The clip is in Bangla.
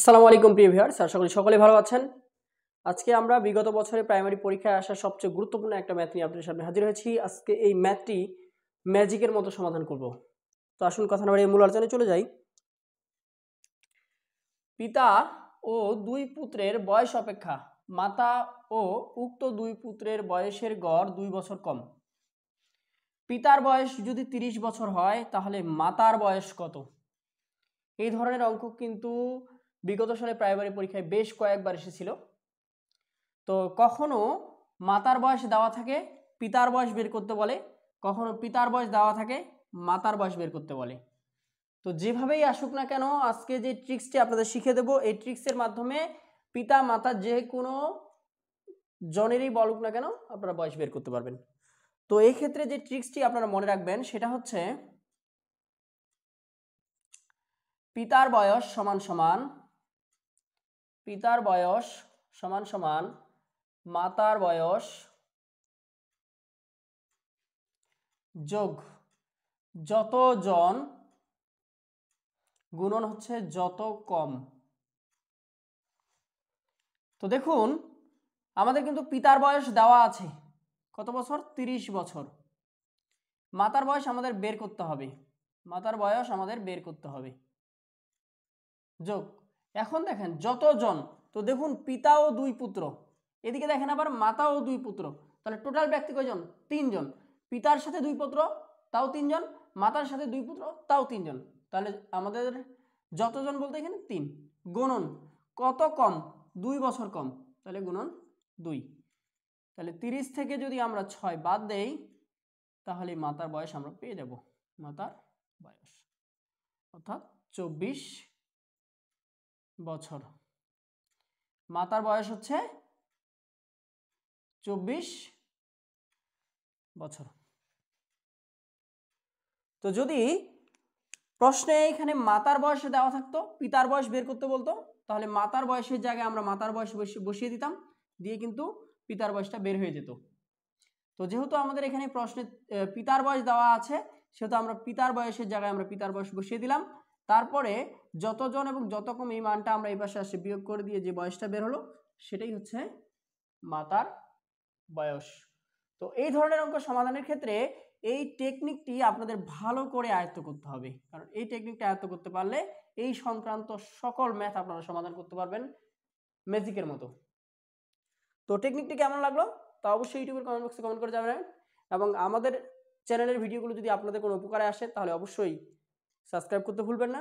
আসসালামু আলাইকুম প্রিয় ভিউয়ার্স, আশা করি সকলে ভালো আছেন। আজকে আমরা বিগত বছরে প্রাইমারি পরীক্ষায় আসা সবচেয়ে গুরুত্বপূর্ণ একটা ম্যাথ নিয়ে আপনাদের সামনে হাজির হয়েছি। আজকে এই ম্যাথটি ম্যাজিকের মতো সমাধান করব। তো আসুন কথা না বাড়িয়ে মূল আলোচনায় চলে যাই। পিতা ও দুই পুত্রের বয়স অপেক্ষা মাতা ও উক্ত দুই পুত্রের বয়সের গড় 2 বছর কম। পিতার বয়স যদি 30 বছর হয় তাহলে মাতার বয়স কত? এই ধরনের অঙ্ক কিন্তু বিগত সালে প্রাইমারি পরীক্ষায় বেশ কয়েকবার এসেছিল। তো কখনো মাতার বয়স দেওয়া থাকে, পিতার বয়স বের করতে বলে, কখনো পিতার বয়স দেওয়া থাকে, মাতার বয়স বের করতে বলে। তো যেভাবেই আসুক না কেন, আজকে যে ট্রিক্সটি আপনাদের শিখিয়ে দেবো, এই ট্রিক্সের মাধ্যমে পিতা মাতা যে কোনো জনেরই বলুক না কেন আপনারা বয়স বের করতে পারবেন। তো এই ক্ষেত্রে যে ট্রিক্সটি আপনারা মনে রাখবেন সেটা হচ্ছে পিতার বয়স সমান সমান পিতার বয়স সমান সমান মাতার বয়স যোগ যতজন গুণন হচ্ছে যত কম। তো দেখুন আমাদের কিন্তু পিতার বয়স দেওয়া আছে কত বছর? 30 বছর। মাতার বয়স আমাদের বের করতে হবে, মাতার বয়স আমাদের বের করতে হবে যোগ। এখন দেখেন যতজন, তো দেখুন পিতা ও দুই পুত্র, এদিকে দেখেন আবার মাতা ও দুই পুত্র, তাহলে টোটাল ব্যক্তি কয়জন? 3 জন। পিতার সাথে দুই পুত্র তাও 3 জন, মাতার সাথে দুই পুত্র তাও 3 জন। তাহলে আমাদের যতজন বলতে এখানে 3। গুণন কত কম? 2 বছর কম, তাহলে গুণন 2। তাহলে 30 থেকে যদি আমরা 6 বাদ দেই তাহলে মাতার বয়স আমরা পেয়ে যাব। মাতার বয়স অর্থাৎ 24 বছর। মাতার বয়স হচ্ছে 24 বছর। তো যদি প্রশ্নে এখানে মাতার বয়সে দেওয়া থাকতো, পিতার বয়স বের করতে বলতো, তাহলে মাতার বয়সের জায়গায় আমরা মাতার বয়স বসিয়ে দিতাম, দিয়ে কিন্তু পিতার বয়সটা বের হয়ে যেত। তো যেহেতু আমাদের এখানে প্রশ্নে পিতার বয়স দেওয়া আছে, সেহেতু আমরা পিতার বয়সের জায়গায় আমরা পিতার বয়স বসিয়ে দিলাম। তারপরে যতজন এবং যত কম এই মানটা আমরা এই পাশে আসে বিয়োগ করে দিয়ে যে বয়সটা বের হলো সেটাই হচ্ছে মাতার বয়স। তো এই ধরনের অঙ্ক সমাধানের ক্ষেত্রে এই টেকনিকটি আপনাদের ভালো করে আয়ত্ত করতে হবে, কারণ এই টেকনিকটা আয়ত্ত করতে পারলে এই সংক্রান্ত সকল ম্যাথ আপনারা সমাধান করতে পারবেন ম্যাজিকের মতো। তো টেকনিকটি কেমন লাগলো তা অবশ্যই ইউটিউবের কমেন্ট বক্সে কমেন্ট করে জানাবেন, এবং আমাদের চ্যানেলের ভিডিওগুলো যদি আপনাদের কোনো উপকারে আসে তাহলে অবশ্যই সাবস্ক্রাইব করতে ভুলবেন না।